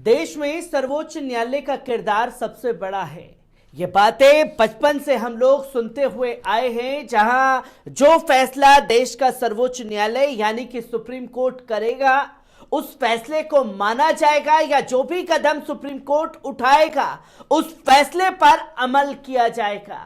देश में सर्वोच्च न्यायालय का किरदार सबसे बड़ा है। ये बातें बचपन से हम लोग सुनते हुए आए हैं, जहां जो फैसला देश का सर्वोच्च न्यायालय यानी कि सुप्रीम कोर्ट करेगा उस फैसले को माना जाएगा, या जो भी कदम सुप्रीम कोर्ट उठाएगा उस फैसले पर अमल किया जाएगा।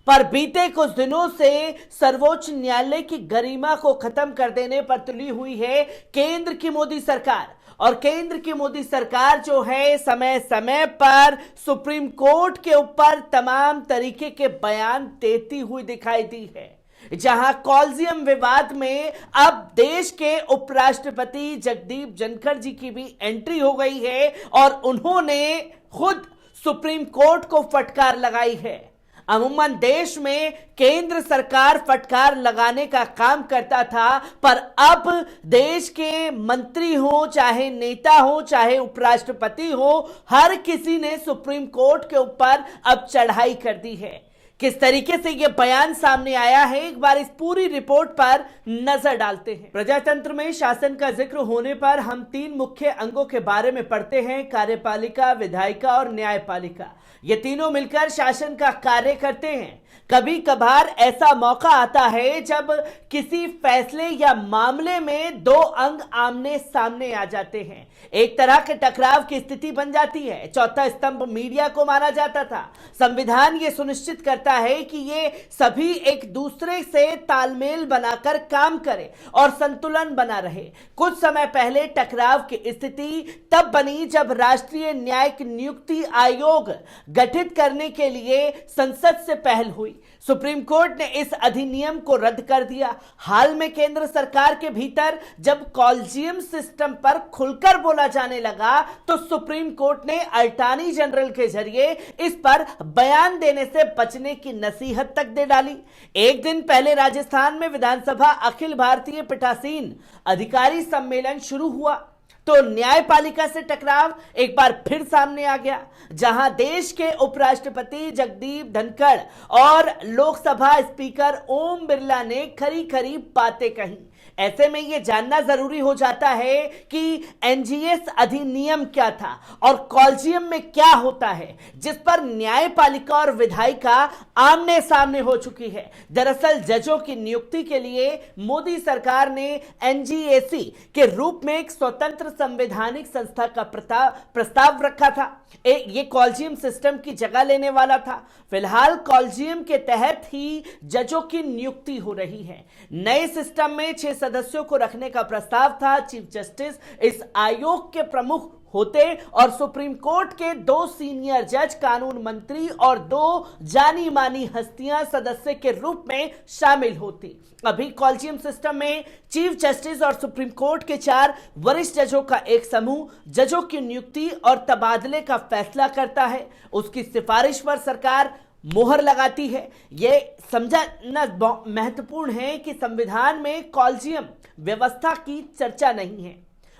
पर बीते कुछ दिनों से सर्वोच्च न्यायालय की गरिमा को खत्म कर देने पर तुली हुई है केंद्र की मोदी सरकार। और केंद्र की मोदी सरकार जो है समय समय पर सुप्रीम कोर्ट के ऊपर तमाम तरीके के बयान देती हुई दिखाई दी है। जहां कॉलेजियम विवाद में अब देश के उपराष्ट्रपति जगदीप धनखड़ जी की भी एंट्री हो गई है और उन्होंने खुद सुप्रीम कोर्ट को फटकार लगाई है। अमूमन देश में केंद्र सरकार फटकार लगाने का काम करता था, पर अब देश के मंत्री हो, चाहे नेता हो, चाहे उपराष्ट्रपति हो, हर किसी ने सुप्रीम कोर्ट के ऊपर अब चढ़ाई कर दी है। किस तरीके से यह बयान सामने आया है, एक बार इस पूरी रिपोर्ट पर नजर डालते हैं। प्रजातंत्र में शासन का जिक्र होने पर हम तीन मुख्य अंगों के बारे में पढ़ते हैं: कार्यपालिका, विधायिका और न्यायपालिका। ये तीनों मिलकर शासन का कार्य करते हैं। कभी कभार ऐसा मौका आता है जब किसी फैसले या मामले में दो अंग आमने सामने आ जाते हैं, एक तरह के टकराव की स्थिति बन जाती है। चौथा स्तंभ मीडिया को माना जाता था। संविधान ये सुनिश्चित करता है कि ये सभी एक दूसरे से तालमेल बनाकर काम करें और संतुलन बना रहे। कुछ समय पहले टकराव की स्थिति तब बनी जब राष्ट्रीय न्यायिक नियुक्ति आयोग गठित करने के लिए संसद से पहल हुई। सुप्रीम कोर्ट ने इस अधिनियम को रद्द कर दिया। हाल में केंद्र सरकार के भीतर जब कॉलेजियम सिस्टम पर खुलकर बोला जाने लगा तो सुप्रीम कोर्ट ने अटॉर्नी जनरल के जरिए इस पर बयान देने से बचने की नसीहत तक दे डाली। एक दिन पहले राजस्थान में विधानसभा अखिल भारतीय पीठासीन अधिकारी सम्मेलन शुरू हुआ तो न्यायपालिका से टकराव एक बार फिर सामने आ गया, जहां देश के उपराष्ट्रपति जगदीप धनखड़ और लोकसभा स्पीकर ओम बिरला ने खरी खरी बातें कही। ऐसे में यह जानना जरूरी हो जाता है कि एनजीएस अधिनियम क्या था और कॉलेजियम में क्या होता है, जिस पर न्यायपालिका और विधायिका आमने सामने हो चुकी है। दरअसल जजों की नियुक्ति के लिए मोदी सरकार ने एनजीएसी के रूप में एक स्वतंत्र संवैधानिक संस्था का प्रस्ताव रखा था। ये कॉलेजियम सिस्टम की जगह लेने वाला था। फिलहाल कॉलेजियम के तहत ही जजों की नियुक्ति हो रही है। नए सिस्टम में 6 सदस्यों को रखने का प्रस्ताव था। चीफ जस्टिस इस आयोग के प्रमुख होते और सुप्रीम कोर्ट के 2 सीनियर जज, कानून मंत्री और 2 जानी मानी हस्तियां सदस्य के रूप में शामिल होती। अभी कॉलेजियम सिस्टम में चीफ जस्टिस और सुप्रीम कोर्ट के 4 वरिष्ठ जजों का एक समूह जजों की नियुक्ति और तबादले का फैसला करता है। उसकी सिफारिश पर सरकार मोहर लगाती है। यह समझना महत्वपूर्ण है कि संविधान में कॉलेजियम व्यवस्था की चर्चा नहीं है।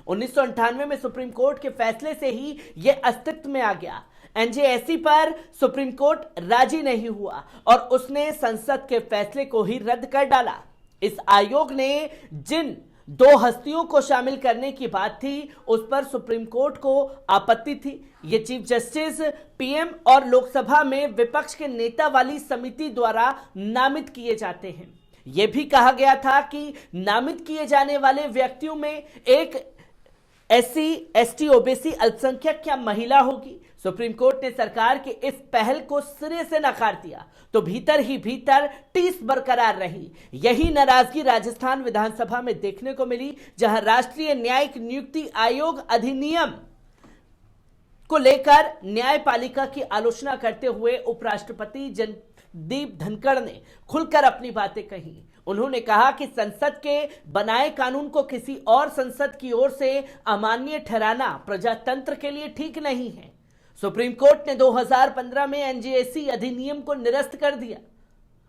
1998 में सुप्रीम कोर्ट के फैसले से ही यह अस्तित्व में आ गया। एनजेएससी पर सुप्रीम कोर्ट राजी नहीं हुआ और उसने संसद के फैसले को ही रद्द कर डाला। इस आयोग ने जिन 2 हस्तियों को शामिल करने की बात थी उस पर सुप्रीम कोर्ट को आपत्ति थी। ये चीफ जस्टिस, पीएम और लोकसभा में विपक्ष के नेता वाली समिति द्वारा नामित किए जाते हैं। यह भी कहा गया था कि नामित किए जाने वाले व्यक्तियों में एक एससी, एसटी, ओबीसी, अल्पसंख्यक या महिला होगी। सुप्रीम कोर्ट ने सरकार की इस पहल को सिरे से नकार दिया तो भीतर ही भीतर टीस बरकरार रही। यही नाराजगी राजस्थान विधानसभा में देखने को मिली, जहां राष्ट्रीय न्यायिक नियुक्ति आयोग अधिनियम को लेकर न्यायपालिका की आलोचना करते हुए उपराष्ट्रपति जगदीप धनखड़ ने खुलकर अपनी बातें कही। उन्होंने कहा कि संसद के बनाए कानून को किसी और संसद की ओर से अमान्य ठहराना प्रजातंत्र के लिए ठीक नहीं है। सुप्रीम कोर्ट ने 2015 में एनजीएससी अधिनियम को निरस्त कर दिया।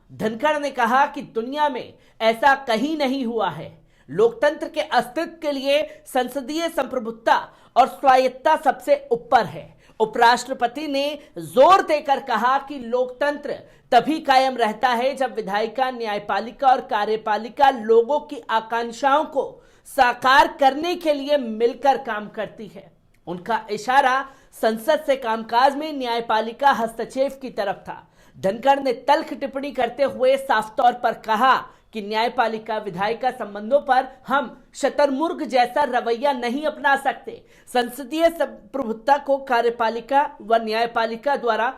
धनखड़ ने कहा कि दुनिया में ऐसा कहीं नहीं हुआ है। लोकतंत्र के अस्तित्व के लिए संसदीय संप्रभुता और स्वायत्तता सबसे ऊपर है। उपराष्ट्रपति ने जोर देकर कहा कि लोकतंत्र तभी कायम रहता है जब विधायिका, न्यायपालिका और कार्यपालिका लोगों की आकांक्षाओं को साकार करने के लिए मिलकर काम करती है। उनका इशारा संसद से कामकाज में न्यायपालिका हस्तक्षेप की तरफ था। धनखड़ ने तल्ख टिप्पणी करते हुए साफ तौर पर कहा कि न्यायपालिका विधायिका संबंधों पर हम शतरमुर्ग जैसा रवैया नहीं अपना सकते। संसदीय प्रभुत्व को कार्यपालिका व न्यायपालिका द्वारा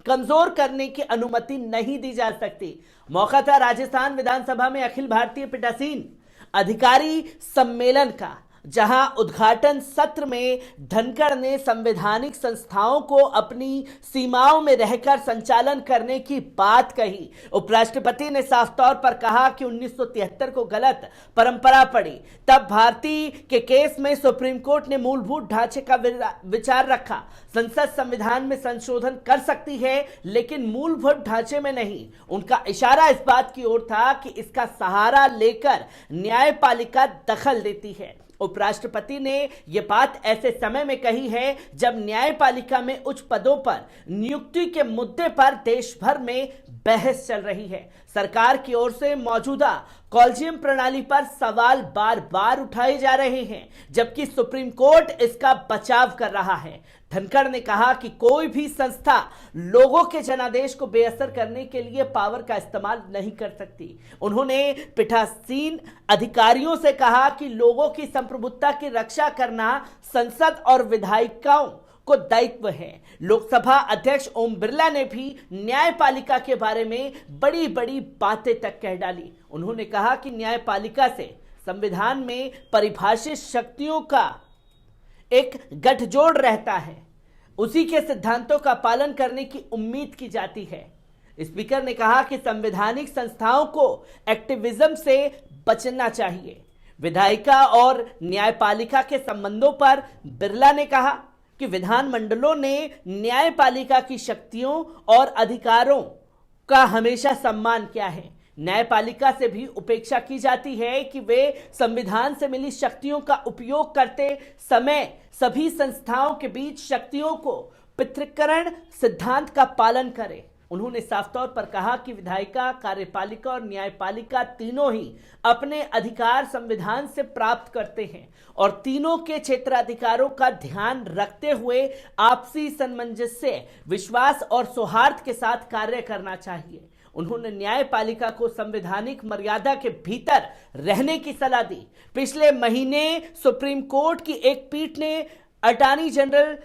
कमजोर करने की अनुमति नहीं दी जा सकती। मौका था राजस्थान विधानसभा में अखिल भारतीय पीठासीन अधिकारी सम्मेलन का, जहां उद्घाटन सत्र में धनखड़ ने संवैधानिक संस्थाओं को अपनी सीमाओं में रहकर संचालन करने की बात कही। उपराष्ट्रपति ने साफ तौर पर कहा कि 1973 को गलत परंपरा पड़ी, तब भारती के केस में सुप्रीम कोर्ट ने मूलभूत ढांचे का विचार रखा। संसद संविधान में संशोधन कर सकती है, लेकिन मूलभूत ढांचे में नहीं। उनका इशारा इस बात की ओर था कि इसका सहारा लेकर न्यायपालिका दखल देती है। उपराष्ट्रपति ने यह बात ऐसे समय में कही है जब न्यायपालिका में उच्च पदों पर नियुक्ति के मुद्दे पर देश भर में बहस चल रही है। सरकार की ओर से मौजूदा कॉलेजियम प्रणाली पर सवाल बार बार उठाए जा रहे हैं, जबकि सुप्रीम कोर्ट इसका बचाव कर रहा है। धनखड़ ने कहा कि कोई भी संस्था लोगों के जनादेश को बेअसर करने के लिए पावर का इस्तेमाल नहीं कर सकती। उन्होंने पीठासीन अधिकारियों से कहा कि लोगों की संप्रभुता की रक्षा करना संसद और विधायिकाओं को दायित्व है। लोकसभा अध्यक्ष ओम बिरला ने भी न्यायपालिका के बारे में बड़ी बड़ी बातें तक कह डाली। उन्होंने कहा कि न्यायपालिका से संविधान में परिभाषित शक्तियों का एक गठजोड़ रहता है, उसी के सिद्धांतों का पालन करने की उम्मीद की जाती है। स्पीकर ने कहा कि संवैधानिक संस्थाओं को एक्टिविज्म से बचना चाहिए। विधायिका और न्यायपालिका के संबंधों पर बिरला ने कहा कि विधानमंडलों ने न्यायपालिका की शक्तियों और अधिकारों का हमेशा सम्मान किया है। न्यायपालिका से भी उपेक्षा की जाती है कि वे संविधान से मिली शक्तियों का उपयोग करते समय सभी संस्थाओं के बीच शक्तियों को पृथक्करण सिद्धांत का पालन करें। उन्होंने साफ तौर पर कहा कि विधायिका, कार्यपालिका और न्यायपालिका तीनों ही अपने अधिकार संविधान से प्राप्त करते हैं और तीनों के क्षेत्राधिकारों का ध्यान रखते हुए आपसी सामंजस्य, विश्वास और सौहार्द के साथ कार्य करना चाहिए। उन्होंने न्यायपालिका को संवैधानिक मर्यादा के भीतर रहने की सलाह दी। पिछले महीने सुप्रीम कोर्ट की एक पीठ ने अटॉर्नी जनरल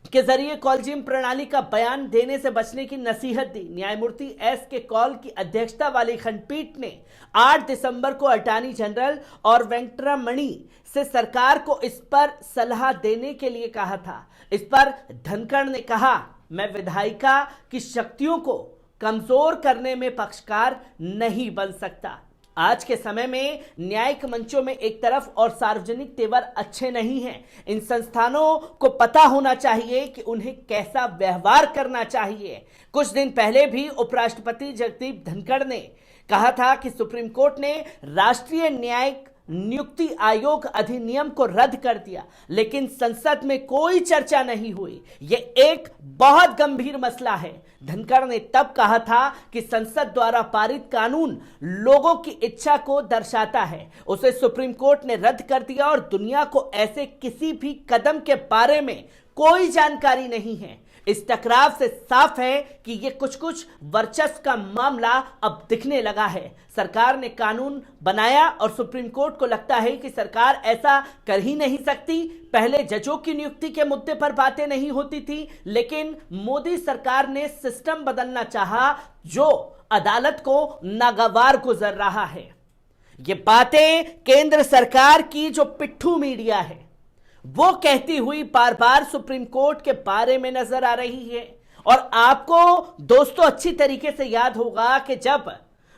के जरिए कॉलेजियम प्रणाली का बयान देने से बचने की नसीहत दी। न्यायमूर्ति एस के कौल की अध्यक्षता वाली खंडपीठ ने 8 दिसंबर को अटॉर्नी जनरल और वेंकटरमणि से सरकार को इस पर सलाह देने के लिए कहा था। इस पर धनखड़ ने कहा, मैं विधायिका की शक्तियों को कमजोर करने में पक्षकार नहीं बन सकता। आज के समय में न्यायिक मंचों में एक तरफ और सार्वजनिक तेवर अच्छे नहीं हैं। इन संस्थानों को पता होना चाहिए कि उन्हें कैसा व्यवहार करना चाहिए। कुछ दिन पहले भी उपराष्ट्रपति जगदीप धनखड़ ने कहा था कि सुप्रीम कोर्ट ने राष्ट्रीय न्यायिक नियुक्ति आयोग अधिनियम को रद्द कर दिया, लेकिन संसद में कोई चर्चा नहीं हुई। यह एक बहुत गंभीर मसला है। धनखड़ ने तब कहा था कि संसद द्वारा पारित कानून लोगों की इच्छा को दर्शाता है। उसे सुप्रीम कोर्ट ने रद्द कर दिया और दुनिया को ऐसे किसी भी कदम के बारे में कोई जानकारी नहीं है। इस टकराव से साफ है कि ये कुछ वर्चस्व का मामला अब दिखने लगा है। सरकार ने कानून बनाया और सुप्रीम कोर्ट को लगता है कि सरकार ऐसा कर ही नहीं सकती। पहले जजों की नियुक्ति के मुद्दे पर बातें नहीं होती थी, लेकिन मोदी सरकार ने सिस्टम बदलना चाहा जो अदालत को नागवार गुजर रहा है। ये बातें केंद्र सरकार की जो पिट्ठू मीडिया है वो कहती हुई बार बार सुप्रीम कोर्ट के बारे में नजर आ रही है। और आपको दोस्तों अच्छी तरीके से याद होगा कि जब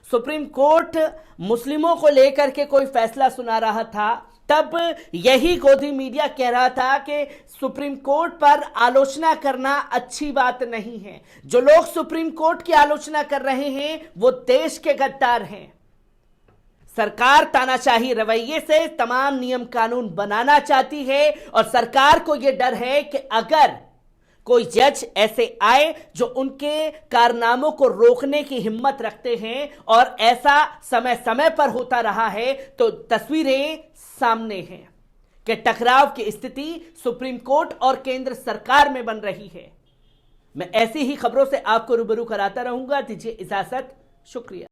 सुप्रीम कोर्ट मुस्लिमों को लेकर के कोई फैसला सुना रहा था, तब यही गोदी मीडिया कह रहा था कि सुप्रीम कोर्ट पर आलोचना करना अच्छी बात नहीं है। जो लोग सुप्रीम कोर्ट की आलोचना कर रहे हैं वो देश के गद्दार हैं। सरकार तानाशाही रवैये से तमाम नियम कानून बनाना चाहती है और सरकार को यह डर है कि अगर कोई जज ऐसे आए जो उनके कारनामों को रोकने की हिम्मत रखते हैं और ऐसा समय समय पर होता रहा है तो तस्वीरें सामने हैं। कि टकराव की स्थिति सुप्रीम कोर्ट और केंद्र सरकार में बन रही है। मैं ऐसी ही खबरों से आपको रूबरू कराता रहूंगा। दीजिए इजाजत, शुक्रिया।